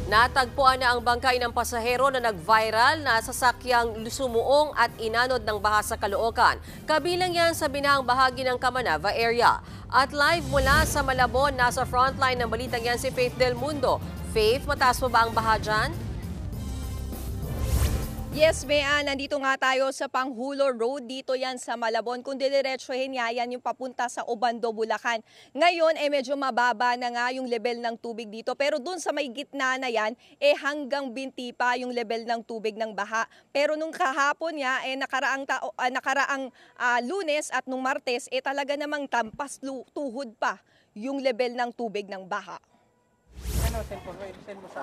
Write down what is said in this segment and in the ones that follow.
Natagpuan na ang bangkay ng pasahero na nag-viral na sasakyang sumuong at inanod ng baha sa Caloocan. Kabilang yan sa binahang bahagi ng Camanava area. At live mula sa Malabon, nasa frontline ng balitang yan si Faith Del Mundo. Faith, mataas mo ba ang baha dyan? Yes, Bea, nandito nga tayo sa Panghulo Road. Dito yan sa Malabon. Kung didiretsuhin nga yan yung papunta sa Obando, Bulacan. Ngayon, medyo mababa na nga yung level ng tubig dito. Pero dun sa may gitna na yan, hanggang binti pa yung level ng tubig ng baha. Pero nung kahapon nga, nakaraang Lunes at nung Martes, talaga namang tampas tuhod pa yung level ng tubig ng baha.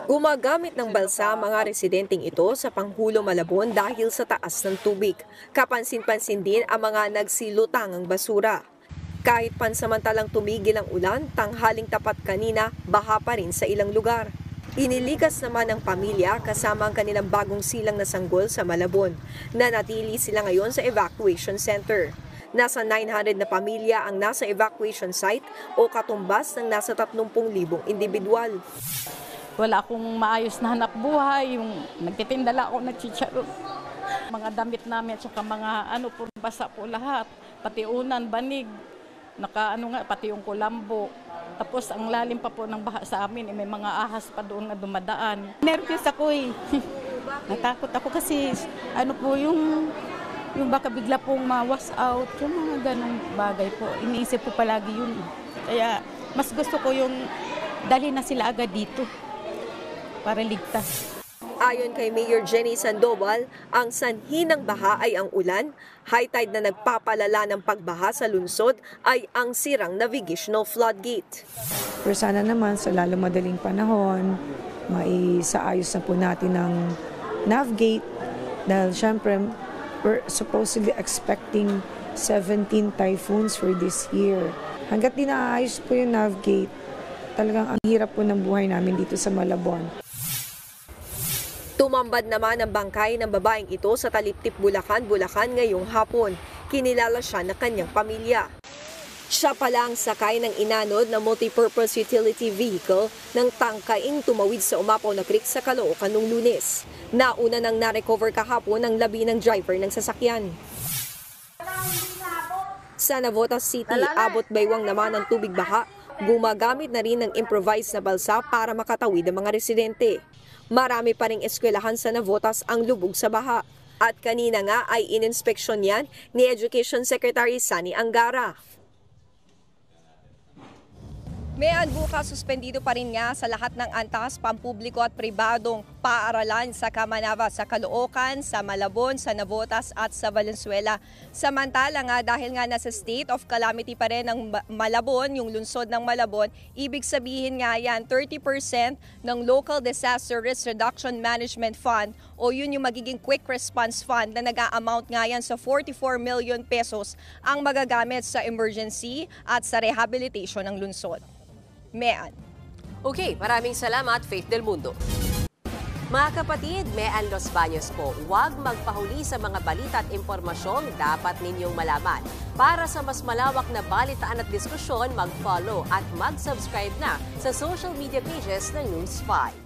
Gumagamit ng balsa mga residenteng ito sa Panghulo Malabon dahil sa taas ng tubig. Kapansin-pansin din ang mga nagsilutangang basura. Kahit pansamantalang tumigil ang ulan, tanghaling tapat kanina, baha pa rin sa ilang lugar. Inilikas naman ng pamilya kasama ang kanilang bagong silang na sanggol sa Malabon. Nanatili sila ngayon sa evacuation center. Nasa 900 na pamilya ang nasa evacuation site o katumbas ng nasa 30,000 individual. Wala akong maayos na hanap buhay, yung nagtitindala ako, nagchicharo. Mga damit namin at saka mga po, basa po lahat. Pati unan, banig, pati yung kulambo. Tapos ang lalim pa po ng baha sa amin, may mga ahas pa doon na dumadaan. Nervous ako Natakot ako kasi yung baka bigla pong ma-wash out, yung mga ganong bagay po. Iniisip ko palagi yun. Kaya mas gusto ko yung dali na sila agad dito para ligtas. Ayon kay Mayor Jenny Sandoval, ang sanhi ng baha ay ang ulan. High tide na nagpapalala ng pagbaha sa lungsod ay ang sirang navigational floodgate. Pero sana naman sa lalo madaling panahon, maisaayos na po natin ang navigate dahil syempre we're supposedly expecting 17 typhoons for this year. Hanggat di naayos po yung navigate, talagang ang hirap po ng buhay namin dito sa Malabon. Tumambad naman ang bangkay ng babaeng ito sa Taliptip, Bulacan ngayong hapon. Kinilala siya ng kanyang pamilya. Siya pala ang sakay ng inanod na multipurpose utility vehicle ng tangkaing tumawid sa Umapaw na Creek sa Caloocan noong Lunes. Nauna nang na-recover kahapon ang labi ng driver ng sasakyan. Sa Navotas City, abot baywang naman ang tubig baha. Gumagamit na rin ng improvised na balsa para makatawid ang mga residente. Marami pa ring eskwelahan sa Navotas ang lubog sa baha. At kanina nga ay ininspeksyon yan ni Education Secretary Sani Angara. Bukas suspendido pa rin nga sa lahat ng antas, pampubliko at pribadong paaralan sa Camanava, sa Caloocan, sa Malabon, sa Navotas at sa Valenzuela. Samantala nga dahil nga nasa state of calamity pa rin ang Malabon, yung lungsod ng Malabon, ibig sabihin nga yan 30% ng Local Disaster Risk Reduction Management Fund o yun yung magiging Quick Response Fund na nag-a-amount nga yan sa 44 million pesos ang magagamit sa emergency at sa rehabilitation ng lungsod. Mean. Okay, maraming salamat, Faith Del Mundo. Mga kapatid, Mean Los Baños po, huwag magpahuli sa mga balita at impormasyong dapat ninyong malaman. Para sa mas malawak na balitaan at diskusyon, mag-follow at mag-subscribe na sa social media pages ng News 5.